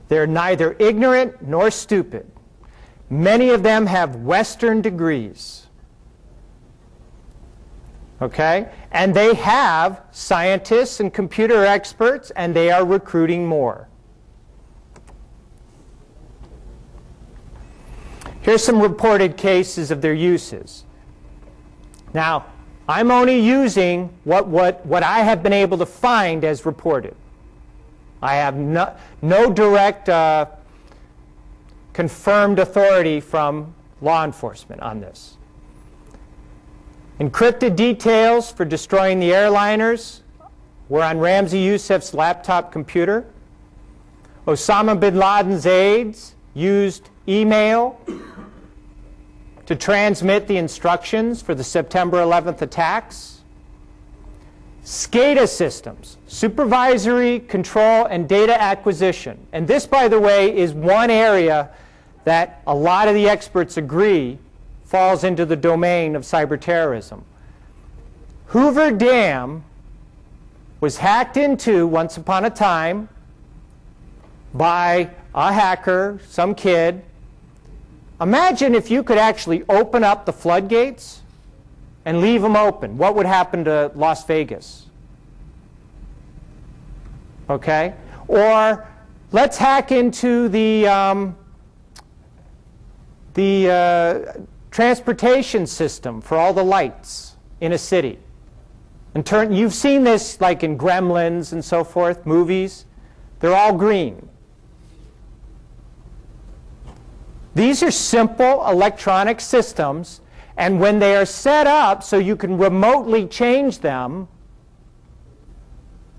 They're neither ignorant nor stupid. Many of them have Western degrees. Okay? And they have scientists and computer experts, and they are recruiting more. Here's some reported cases of their uses. Now, I'm only using what I have been able to find as reported. I have no direct confirmed authority from law enforcement on this. Encrypted details for destroying the airliners were on Ramzi Youssef's laptop computer. Osama bin Laden's aides used email to transmit the instructions for the September 11th attacks. SCADA systems, supervisory control and data acquisition. And this, by the way, is one area that a lot of the experts agree falls into the domain of cyber terrorism. Hoover Dam was hacked into once upon a time by a hacker, some kid. Imagine if you could actually open up the floodgates and leave them open. What would happen to Las Vegas? Okay? Or let's hack into the transportation system for all the lights in a city. And you've seen this like in Gremlins and so forth, movies. They're all green. These are simple electronic systems, and when they are set up so you can remotely change them,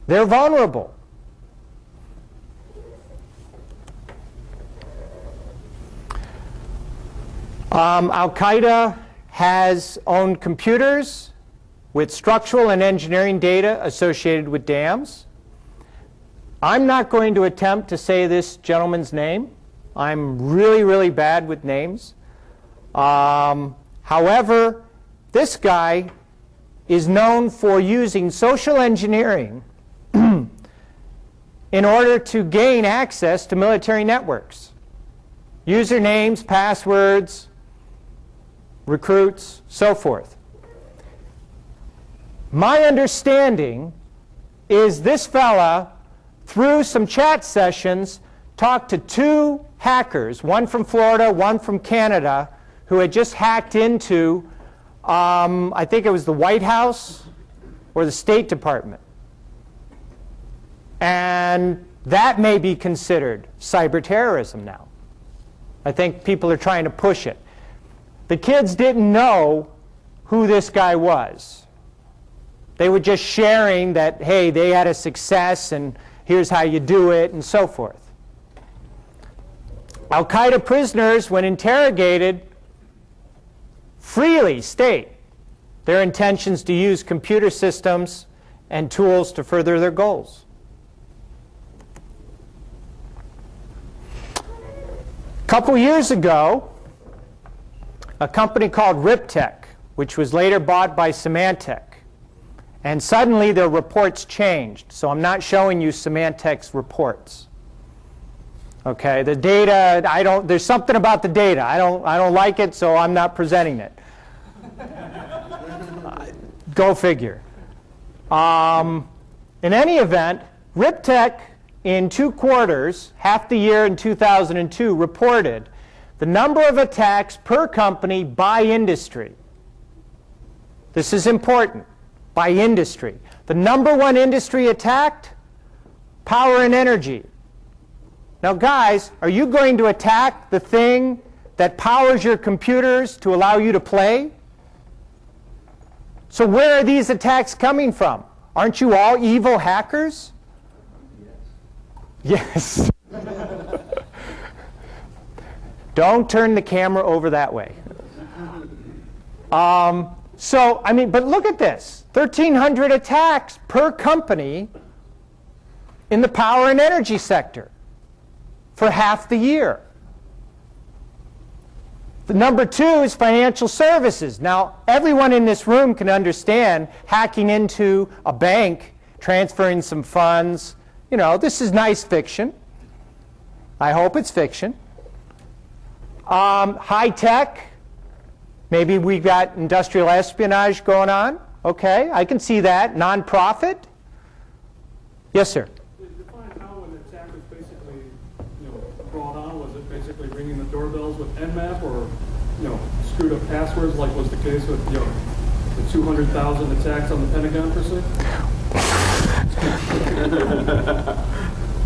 they're vulnerable. Al-Qaeda has owned computers with structural and engineering data associated with dams. I'm not going to attempt to say this gentleman's name. I'm really, really bad with names. However, this guy is known for using social engineering in order to gain access to military networks. Usernames, passwords, recruits, so forth. My understanding is this fella, through some chat sessions, talked to two hackers, one from Florida, one from Canada, who had just hacked into, I think it was the White House or the State Department. And that may be considered cyber terrorism now. I think people are trying to push it. The kids didn't know who this guy was. They were just sharing that, hey, they had a success and here's how you do it and so forth. Al-Qaeda prisoners, when interrogated, freely state their intentions to use computer systems and tools to further their goals. A couple years ago, a company called Riptech, which was later bought by Symantec, and suddenly their reports changed. So I'm not showing you Symantec's reports. Okay, the data, there's something about the data. I don't like it, so I'm not presenting it. Go figure. In any event, Riptech in 2 quarters, half the year in 2002, reported the number of attacks per company by industry. This is important. By industry. The #1 industry attacked? Power and energy. Now guys, are you going to attack the thing that powers your computers to allow you to play? So where are these attacks coming from? Aren't you all evil hackers? Yes. Don't turn the camera over that way. So, I mean, but look at this. 1,300 attacks per company in the power and energy sector for half the year. The #2 is financial services. Now, everyone in this room can understand hacking into a bank, transferring some funds. You know, this is nice fiction. I hope it's fiction. High tech. Maybe we've got industrial espionage going on. Okay, I can see that. Non-profit. Yes, sir. Define how an attack was basically, brought on. Was it basically ringing the doorbells with Nmap, or, screwed up passwords, like was the case with, the 200,000 attacks on the Pentagon per se?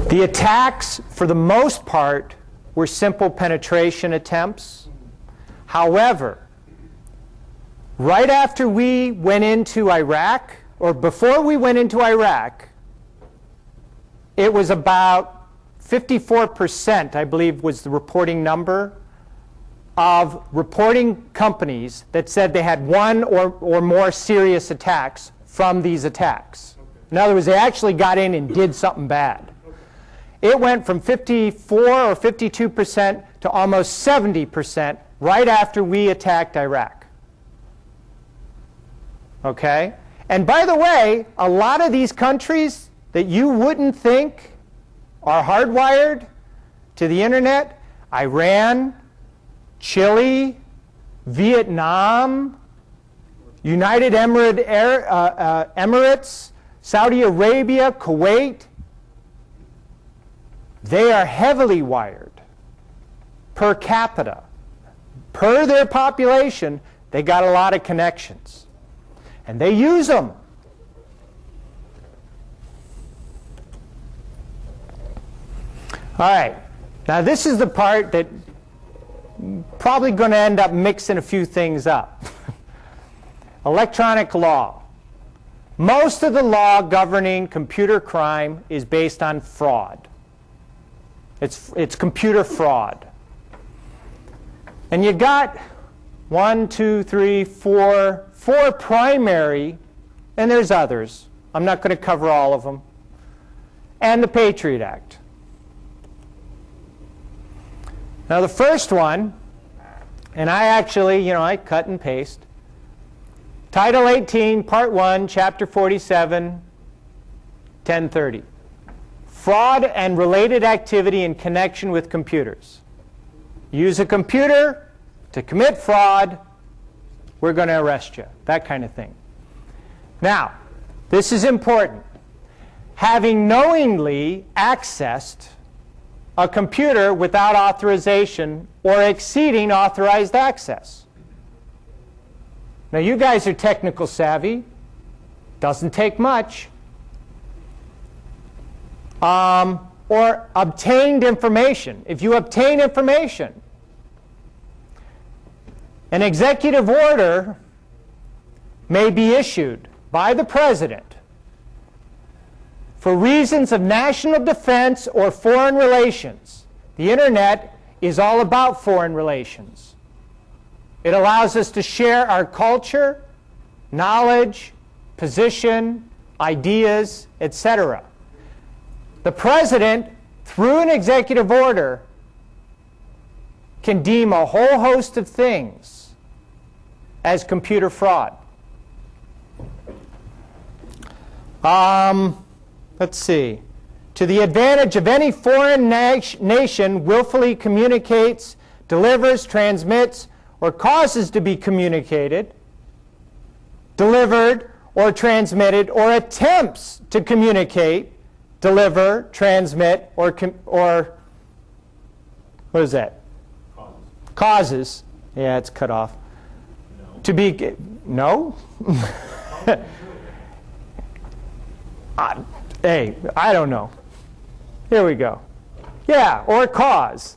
The attacks, for the most part, were simple penetration attempts. However, right after we went into Iraq, or before we went into Iraq, it was about 54%, I believe, was the reporting number of reporting companies that said they had one or more serious attacks from these attacks. In other words, they actually got in and did something bad. It went from 54 or 52% to almost 70% right after we attacked Iraq. Okay? And by the way, a lot of these countries that you wouldn't think are hardwired to the internet, Iran, Chile, Vietnam, United Emirates, Saudi Arabia, Kuwait, they are heavily wired per capita. Per their population, they got a lot of connections. And they use them. All right. Now this is the part that probably going to end up mixing a few things up. Electronic law. Most of the law governing computer crime is based on fraud. It's computer fraud. And you got 1, 2, 3, 4 primary, and there's others. I'm not going to cover all of them. And the Patriot Act. Now the first one, and I actually, I cut and paste. Title 18, Part 1, Chapter 47, 1030. Fraud and related activity in connection with computers. Use a computer to commit fraud, we're going to arrest you. That kind of thing. Now, this is important. Having knowingly accessed a computer without authorization or exceeding authorized access. Now, you guys are technical savvy. Doesn't take much. Or obtained information. If you obtain information, an executive order may be issued by the president for reasons of national defense or foreign relations. The internet is all about foreign relations. It allows us to share our culture, knowledge, position, ideas, etc. The president, through an executive order, can deem a whole host of things as computer fraud. Let's see. To the advantage of any foreign nation willfully communicates, delivers, transmits, or causes to be communicated, delivered, or transmitted, or attempts to communicate, deliver, transmit, or what is that? Causes. Yeah, it's cut off. No. To be, no? Hey, I don't know. Here we go. Yeah, or cause.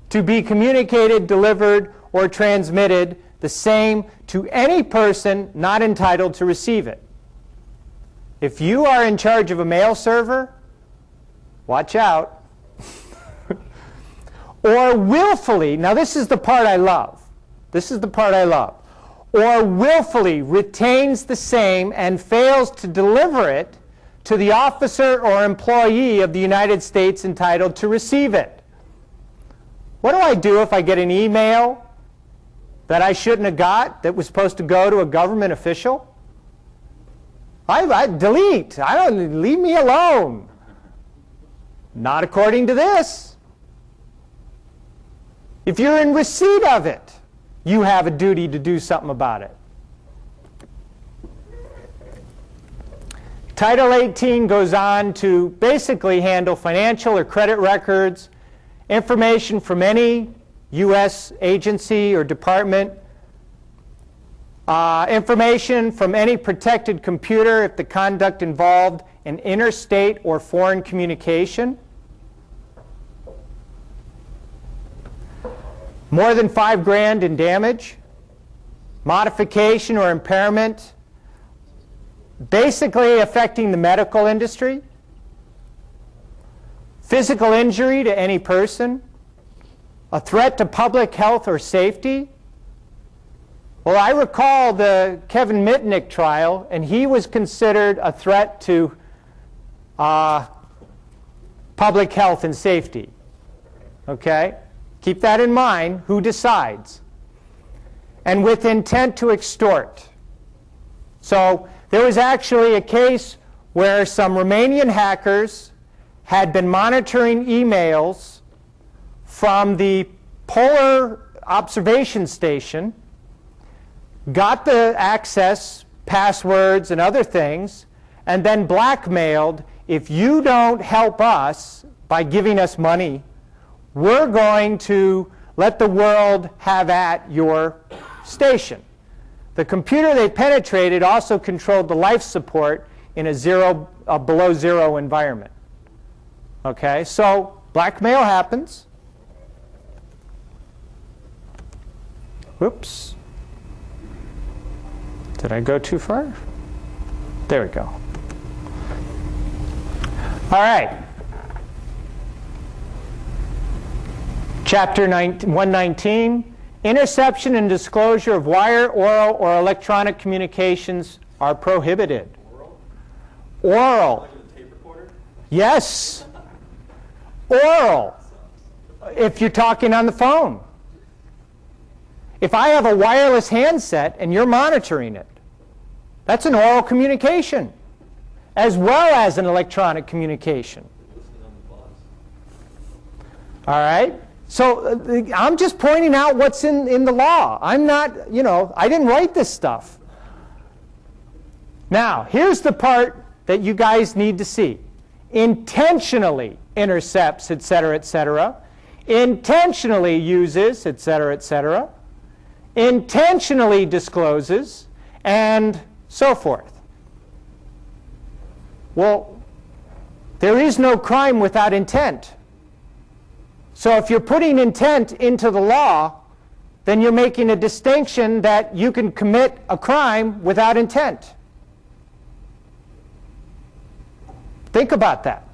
To be communicated, delivered, or transmitted, the same to any person not entitled to receive it. If you are in charge of a mail server, watch out. Or willfully, now this is the part I love. This is the part I love. Or willfully retains the same and fails to deliver it to the officer or employee of the United States entitled to receive it. What do I do if I get an email that I shouldn't have got that was supposed to go to a government official? I delete. I don't, leave me alone. Not according to this. If you're in receipt of it, you have a duty to do something about it. Title 18 goes on to basically handle financial or credit records, information from any U.S. agency or department, information from any protected computer if the conduct involved an interstate or foreign communication, more than $5,000 in damage, modification or impairment, basically affecting the medical industry, physical injury to any person, a threat to public health or safety. Well, I recall the Kevin Mitnick trial, and he was considered a threat to public health and safety. Okay? Keep that in mind. Who decides? And with intent to extort. So there was actually a case where some Romanian hackers had been monitoring emails from the polar observation station, got the access, passwords, and other things, and then blackmailed, if you don't help us by giving us money, we're going to let the world have at your station. The computer they penetrated also controlled the life support in a below zero environment. Okay, so blackmail happens. Whoops. Did I go too far? There we go. All right. Chapter 119, interception and disclosure of wire, oral, or electronic communications are prohibited. Oral. Like with a tape recorder? Yes. Oral. If you're talking on the phone. If I have a wireless handset and you're monitoring it, that's an oral communication, as well as an electronic communication. All right? So I'm just pointing out what's in the law. I'm not, I didn't write this stuff. Now, here's the part that you guys need to see. Intentionally intercepts, etc., intentionally uses, etc., intentionally discloses, and so forth. Well, there is no crime without intent. So if you're putting intent into the law, then you're making a distinction that you can commit a crime without intent. Think about that.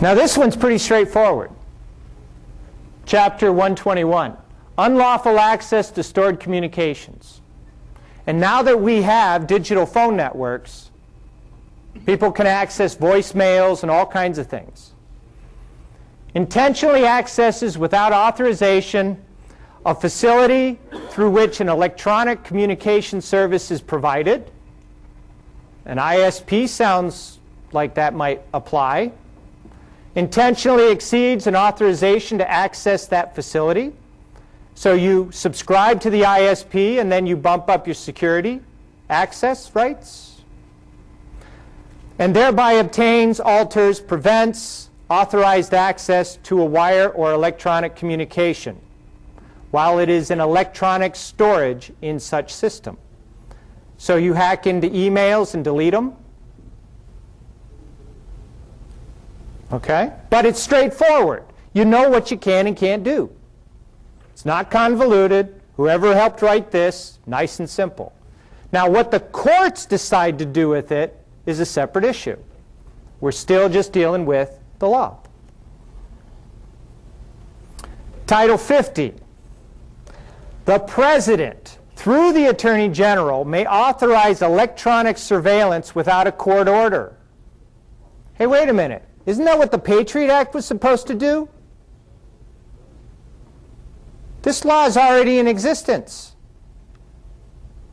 Now this one's pretty straightforward. Chapter 121, unlawful access to stored communications. And now that we have digital phone networks, people can access voicemails and all kinds of things. Intentionally accesses without authorization a facility through which an electronic communication service is provided. An ISP sounds like that might apply. Intentionally exceeds an authorization to access that facility. So you subscribe to the ISP and then you bump up your security access rights. And thereby obtains, alters, prevents authorized access to a wire or electronic communication while it is in electronic storage in such system. So you hack into emails and delete them. Okay? But it's straightforward. You know what you can and can't do. It's not convoluted. Whoever helped write this, nice and simple. Now, what the courts decide to do with it is a separate issue. We're still just dealing with the law. Title 50. The President, through the Attorney General, may authorize electronic surveillance without a court order. Hey, wait a minute. Isn't that what the Patriot Act was supposed to do? This law is already in existence.